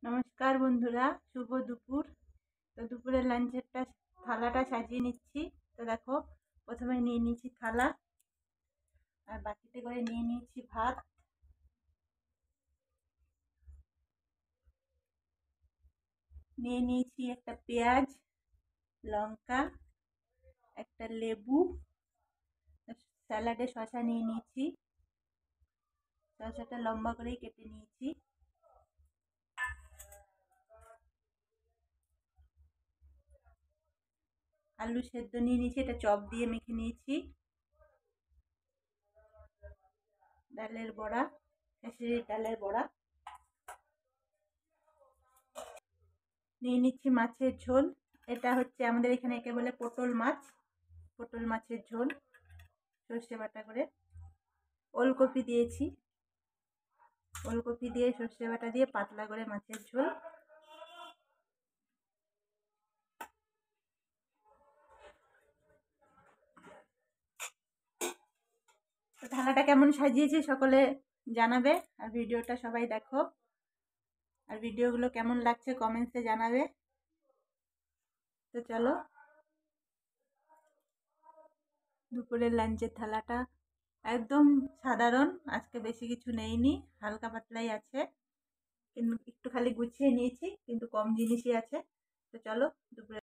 নমস্কার বন্ধুরা, শুভ দুপুর। তো দুপুরের লাঞ্চেরটা থালাটা সাজিয়ে নিচ্ছি। তো দেখো, প্রথমে নিয়ে নিয়েছি থালা, আর বাটিতে করে নিয়ে নিয়েছি ভাত, নিয়ে নিয়েছি একটা পেঁয়াজ, লঙ্কা, একটা লেবু, স্যালাডে শসা নিয়ে নিয়েছি, শসাটা লম্বা করেই কেটে নিয়েছি, আলু সেদ্ধ নিয়ে নিয়েছি, এটা চপ দিয়ে মেখে নিয়েছি, ডালের বড়া, খেসারির ডালের বড়া, নিয়ে নিচ্ছি মাছের ঝোল। এটা হচ্ছে আমাদের এখানে একে বলে পটল মাছ, পটল মাছের ঝোল সর্ষে বাটা করে। ওলকপি দিয়েছি, ওলকপি দিয়ে সর্ষে বাটা দিয়ে পাতলা করে মাছের ঝোল। তো থালাটা কেমন সাজিয়েছি সকলে জানাবে, আর ভিডিওটা সবাই দেখো, আর ভিডিওগুলো কেমন লাগছে কমেন্টসে জানাবে। তো চলো, দুপুরের লাঞ্চের থালাটা একদম সাধারণ, আজকে বেশি কিছু নেইনি, হালকা পাতলাই আছে, কিন্তু একটু খালি গুছিয়ে নিয়েছি, কিন্তু কম জিনিসই আছে। তো চলো দুপুরে